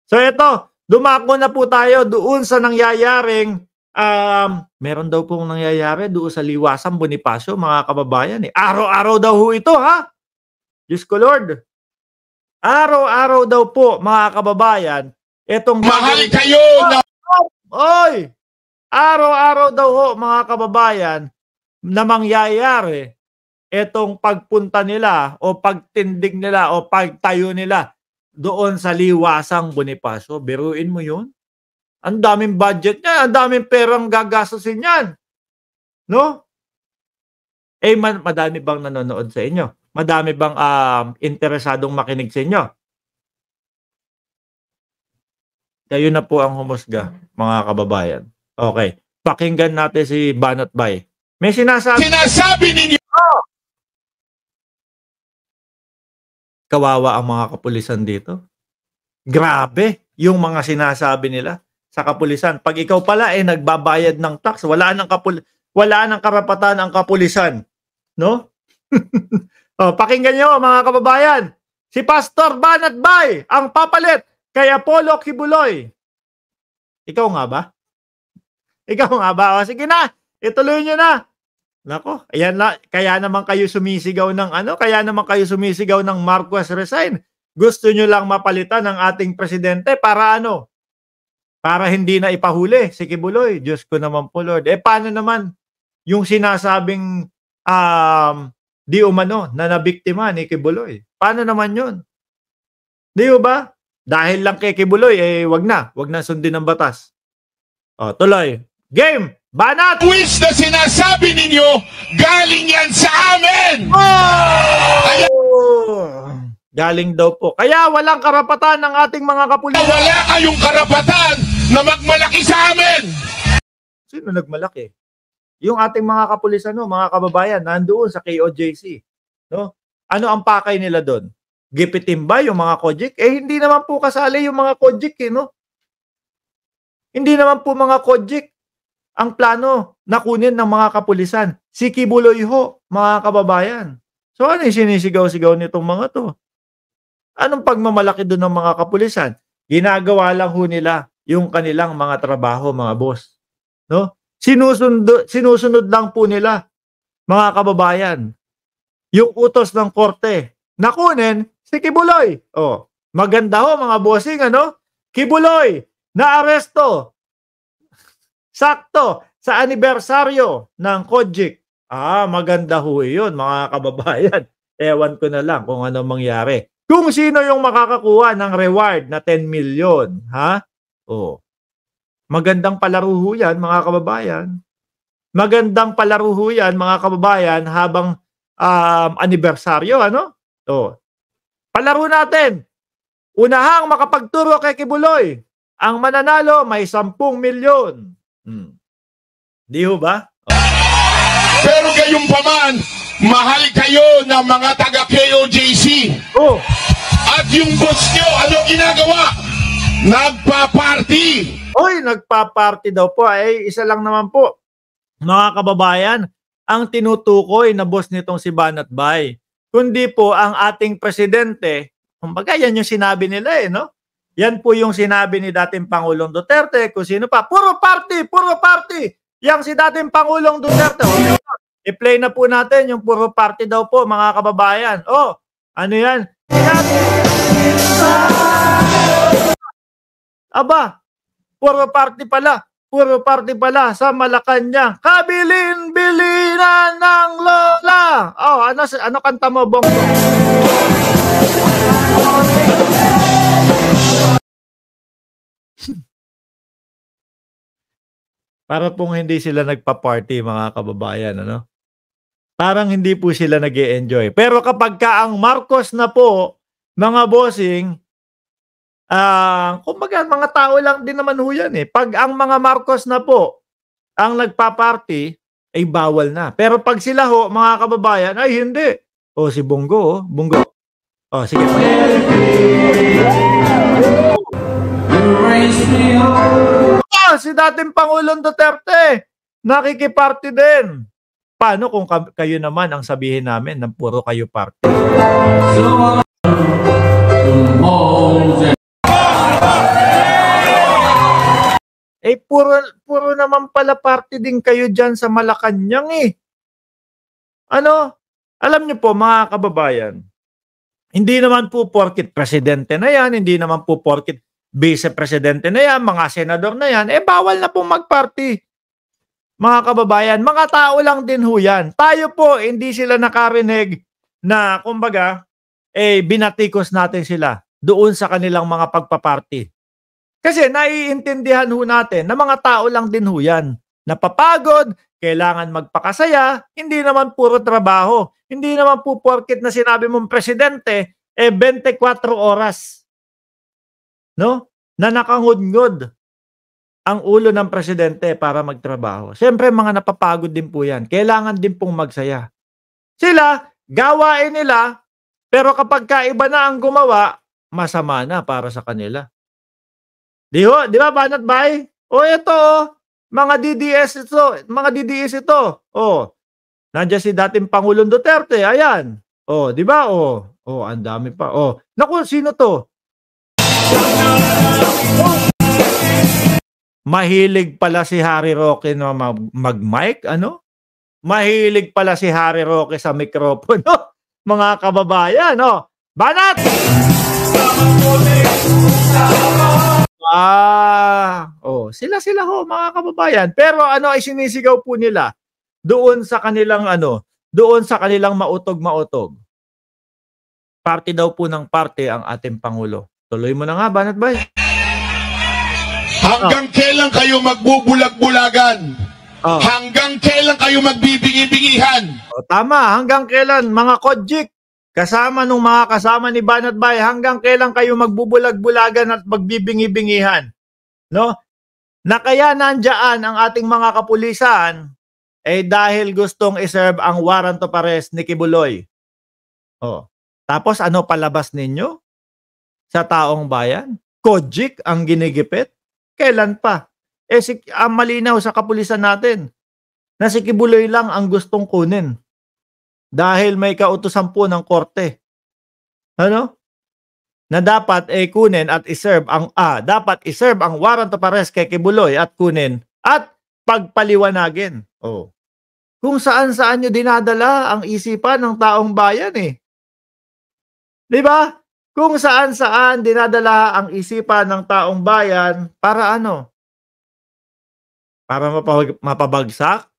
So ito, dumako na po tayo doon sa nangyayaring meron daw pong nangyayari doon sa Liwasang Bonifacio, mga kababayan. Araw-araw daw ho ito, ha? Diyos ko Lord. Araw-araw daw po, mga kababayan, itong mahal kayo na... Oy! Araw-araw daw ho, mga kababayan, na mangyayari itong pagpunta nila o pagtindig nila o pagtayo nila doon sa Liwasang Bonifacio. Biruin mo yun? Ang daming budget niya, ang daming perang gagastusin yan. No? Madami bang nanonood sa inyo? Madami bang interesadong makinig sa inyo? Kayo na po ang humusga, mga kababayan. Okay. Pakinggan natin si Banat Bay. May sinasabi ninyo. Kawawa ang mga kapulisan dito. Grabe yung mga sinasabi nila sa kapulisan. Pag ikaw pala nagbabayad ng tax, wala nang karapatan ang kapulisan. No? Pakinggan nyo, mga kababayan. Si Pastor Banat Bay ang papalit kay Apollo Kibuloy. Ikaw nga ba? Ikaw nga ba? O, sige na, ituloy nyo na. Nako, ayan na, kaya naman kayo sumisigaw ng kaya naman kayo sumisigaw ng Marcos resign. Gusto nyo lang mapalitan ng ating presidente para para hindi na ipahuli si Kibuloy. Diyos ko naman po, Lord. Paano naman yung sinasabing di umano na nabiktima ni Kibuloy? Paano naman yun? Di ba? Dahil lang kay Kibuloy, wag na sundin ng batas. Tuloy. Game! Banat! Which na sinasabi ninyo, galing yan sa amin! Galing daw po. Kaya walang karapatan ng ating mga kapulisan. Wala kayong karapatan na magmalaki sa amin! Sino nagmalaki? Yung ating mga kapulisan, mga kababayan, nandoon sa KOJC. No? Ano ang pakay nila doon? Gipitin ba yung mga Kojik? Hindi naman po kasali yung mga Kojik, no? Hindi naman po mga Kojik ang plano na kunin ng mga kapulisan. Si Kibuloy ho, mga kababayan. So ano yung sinisigaw-sigaw nitong mga to? Anong pagmamalaki doon ng mga kapulisan? Ginagawa lang ho nila yung kanilang mga trabaho, mga boss. No? Sinusunod lang po nila, mga kababayan, yung utos ng korte na kunin si Kibuloy. Maganda ho, mga bossing, Kibuloy na aresto. Sakto sa anibersaryo ng Kojik. Maganda ho yun, mga kababayan. Ewan ko na lang kung ano mangyari. Kung sino yung makakakuha ng reward na 10 million. Ha? Magandang palaro ho yan, mga kababayan. Magandang palaro ho yan, mga kababayan, habang anibersaryo, palaro natin. Unahang makapagturo kay Kibuloy. Ang mananalo may 10 milyon. Di ho ba? Pero gayong paman, mahal kayo ng mga taga-KOJC. At yung boss nyo, ano ginagawa? Nagpa-party. Nagpa-party daw po. Isa lang naman po, mga kababayan, ang tinutukoy na boss nitong si Banat Bay. Kundi po ang ating presidente, kumbaga yan yung sinabi nila no? Yan po yung sinabi ni dating Pangulong Duterte, kung sino pa. Puro party! Puro party! Yang si dating Pangulong Duterte. I-play na po natin yung puro party daw po, mga kababayan. Ano yan? Aba, puro party pala. Puro party pala sa Malacanang. Kabilin-bilinan ng lola. Ano kanta mo, Bongo? Para pong hindi sila nagpa-party, mga kababayan, Parang hindi po sila nag-e-enjoy. Pero kapag ang Marcos na po, mga bossing, kumbaga mga tao lang din naman ho yan Pag ang mga Marcos na po ang nagpa-party, ay bawal na. Pero pag sila ho, mga kababayan, ay hindi. Si Bongo, Bongo. Sige. Si dating Pangulong Duterte, nakikiparty din. Paano kung kayo naman ang sabihin namin ng puro kayo party? puro naman pala party din kayo dyan sa Malacanang eh. Ano? Alam niyo po mga kababayan, hindi naman po porket presidente na yan, hindi naman po porket vice-presidente na yan, mga senador na yan, bawal na po mag-party. Mga kababayan, mga tao lang din ho yan. Tayo po, hindi sila nakarinig na, kumbaga, binatikos natin sila doon sa kanilang mga pagpaparty. Kasi naiintindihan ho natin na mga tao lang din ho yan. Napapagod, kailangan magpakasaya, hindi naman puro trabaho. Hindi naman po porket na sinabi mong presidente, 24 oras. No? Na nakangudngod ang ulo ng presidente para magtrabaho. Siyempre, mga napapagod din po yan. Kailangan din pong magsaya. Sila, gawain nila, pero kapag kaiba na ang gumawa, masama na para sa kanila. Di ba, Banat Bay? Ito, mga DDS ito, nandiyan si dating Pangulong Duterte, ayan. Di ba? Ang dami pa. Naku, sino to? Mahilig pala si Harry Roque na mag-mic, ano? Mahilig pala si Harry Roque sa mikropono. Mga kababayan, Banat! Sila ho, mga kababayan. Pero ay sinisigaw po nila doon sa kanilang mautog-mautog. Party daw po ng party ang ating Pangulo. Tuloy mo na nga, Banat Bay. Hanggang kailan kayo magbubulag-bulagan? Hanggang kailan kayo magbibingi-bingihan? Tama, hanggang kailan, mga Kojik, kasama nung mga kasama ni Banat Bay, hanggang kailan kayo magbubulag-bulagan at magbibingi-bingihan? No? Na kaya nandyan ang ating mga kapulisan dahil gustong iserve ang warrant of arrest ni Kibuloy. Tapos ano palabas ninyo sa taong bayan? Kojik ang ginigipit? Kailan pa? Malinaw sa kapulisan natin na si Kibuloy lang ang gustong kunin. Dahil may kautusan po ng korte. Ano? Na dapat kunin at iserve ang warrant of arrest kay Kibuloy at kunin at pagpaliwanagin. Kung saan-saan nyo dinadala ang isipan ng taong bayan eh. Di ba? Kung saan-saan dinadala ang isipan ng taong bayan para ano? Para mapabagsak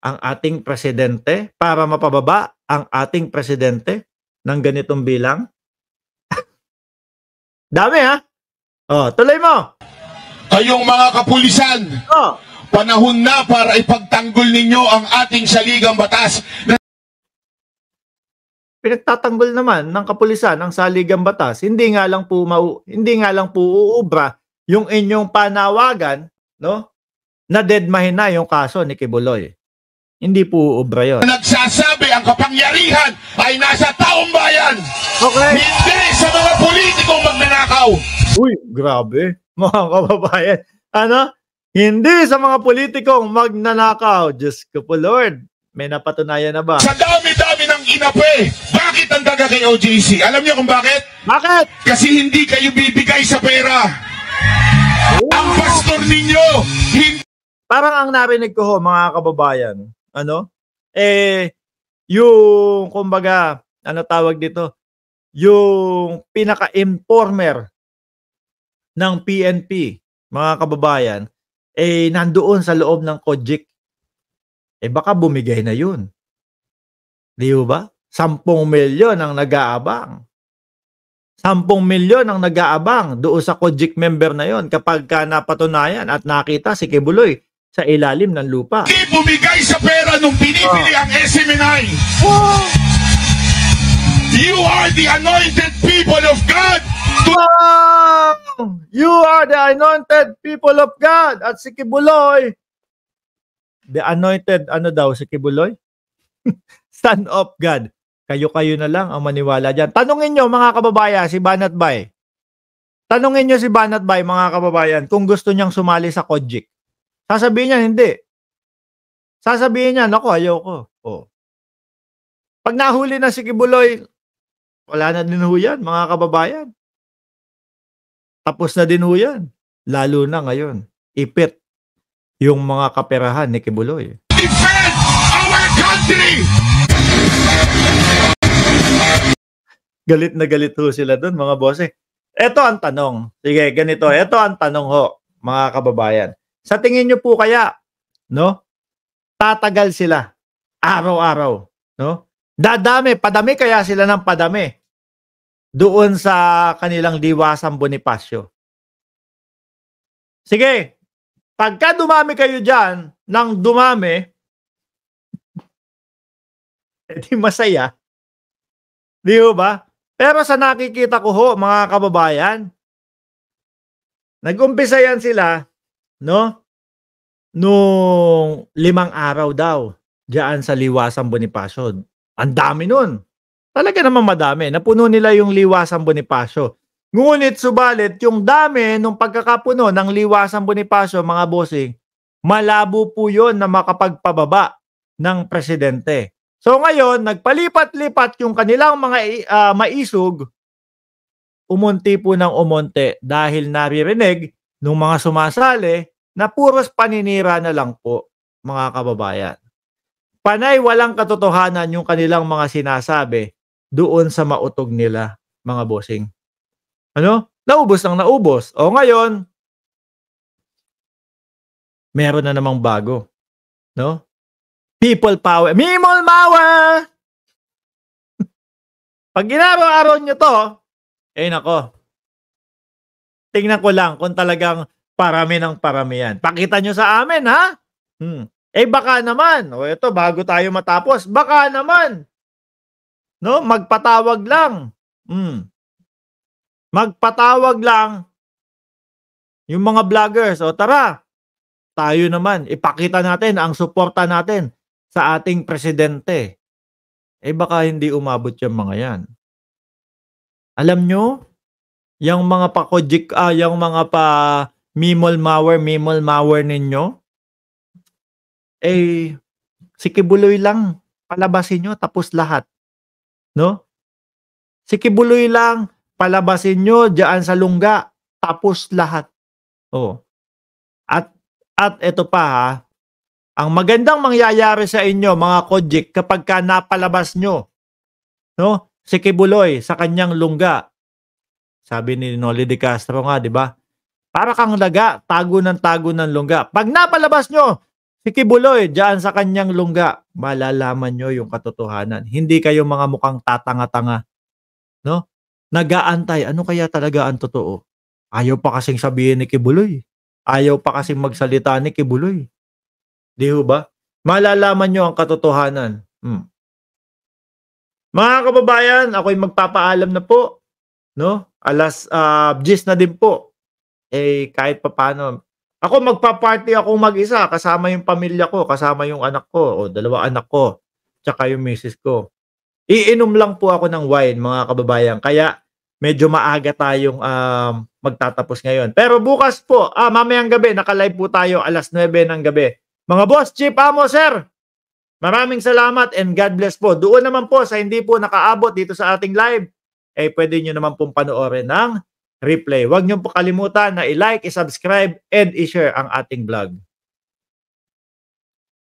ang ating presidente? Para mapababa ang ating presidente ng ganitong bilang? Dami ha? Tuloy mo. Kayong mga kapulisan, panahon na para ipagtanggol ninyo ang ating saligang batas. Pinagtatanggol naman ng kapulisan ang saligang batas. Hindi nga lang po uubra yung inyong panawagan, no? Na deadmahin na yung kaso ni Kibuloy. Hindi po uubra yun. Nagsasabi ang kapangyarihan ay nasa taong bayan. Okay. Hindi sa mga politikong magnanakaw. Uy, grabe. Mga kababayan. Hindi sa mga politikong magnanakaw. Diyos ko po, Lord. May napatunayan na ba? Sa dami-dami ng inape, bakit ang daga kay OJC? Alam niyo kung bakit? Bakit? Kasi hindi kayo bibigay sa pera. Ang pastor ninyo, hindi. Parang ang narinig ko ho, mga kababayan, yung, kumbaga, tawag dito, yung pinaka-informer ng PNP, mga kababayan, nandoon sa loob ng Kojik. Baka bumigay na yun. Di ba? 10 milyon ang nag-aabang. 10 milyon ang nag-aabang doon sa Kojik member na yon kapag napatunayan at nakita si Kibuloy sa ilalim ng lupa. Hindi bumigay sa pera nung binibili ang SMNI. You are the anointed people of God. You are the anointed people of God. At si Kibuloy, the anointed, si Kibuloy? Son of God. Kayo-kayo na lang ang maniwala dyan. Tanungin nyo, mga kababayan, si Banat Bay. Tanungin nyo si Banat Bay, mga kababayan, kung gusto niyang sumali sa Kojik. Sasabihin niya, hindi. Sasabihin niya, naku, ayoko. Pag nahuli na si Kibuloy, wala na din ho yan, mga kababayan. Tapos na din ho yan. Lalo na ngayon. Ipit yung mga kaperahan ni Kibuloy. Defend our country! Galit na galit ho sila doon, mga bossing. Ito ang tanong. Sige, ganito. Ito ang tanong ho, mga kababayan. Sa tingin nyo po kaya, no? Tatagal sila araw-araw, no? Padami kaya sila ng padami doon sa kanilang Liwasang Bonifacio. Sige, pagka dumami kayo dyan, nang dumami, edi masaya. Di ba? Pero sa nakikita ko ho, mga kababayan, nag-umpisa yan sila, no? Nung 5 araw daw, diyan sa Liwasang Bonifacio. Ang dami nun. Talaga naman madami. Napuno nila yung Liwasang Bonifacio. Ngunit subalit, yung dami nung pagkakapuno ng Liwasang Bonifacio, mga bossing, malabo po yun na makapagpababa ng presidente. So ngayon, nagpalipat-lipat yung kanilang mga maisog, umunti po ng umunti dahil naririnig ng mga sumasali na puros paninira na lang po, mga kababayan. Panay walang katotohanan yung kanilang mga sinasabi doon sa mautog nila, mga bossing. Ano? Naubos ng naubos. O ngayon, meron na namang bago. No? People power. Mimol power! Pag ginaraw-araw nyo to, nako. Tingnan ko lang kung talagang parami ng parami yan. Pakita nyo sa amin, ha? Baka naman. O ito, bago tayo matapos, baka naman. No? Magpatawag lang. Magpatawag lang yung mga vloggers. O tara, tayo naman, ipakita natin ang suporta natin sa ating presidente. Baka hindi umabot yung mga yan. Alam nyo, yung mga pakojik, yung mga mimol malware ninyo, si Kibuloy lang, palabasin nyo, tapos lahat. No? Si Kibuloy lang, palabasin nyo dyan sa lungga, tapos lahat. At ito pa ha, ang magandang mangyayari sa inyo, mga kojik, kapag ka napalabas nyo, no? Si Kibuloy sa kanyang lungga. Sabi ni Noli de Castro nga, di ba? Para kang laga, tago ng lungga. Pag napalabas nyo, si Kibuloy dyan sa kanyang lungga, malalaman nyo yung katotohanan. Hindi kayo mga mukhang tatanga-tanga. No? Nag-aantay. Ano kaya talaga ang totoo? Ayaw pa kasing sabihin ni Kibuloy. Ayaw pa kasing magsalita ni Kibuloy. Di ba? Malalaman nyo ang katotohanan. Mga kababayan, ako'y magpapaalam na po. No? Alas 10 na din po. Kahit pa paano. Ako magpa-party ako mag-isa. Kasama yung pamilya ko. Kasama yung anak ko. O 2 anak ko. Tsaka yung misis ko. Iinom lang po ako ng wine, mga kababayan. Kaya medyo maaga tayong magtatapos ngayon. Pero bukas po, mamayang gabi, naka-live po tayo alas 9 ng gabi. Mga boss, Chief Amo, sir, maraming salamat and God bless po. Doon naman po sa hindi po nakaabot dito sa ating live, pwede nyo naman pong panoorin ng replay. Huwag nyo po kalimutan na i-like, i-subscribe, and i-share ang ating vlog.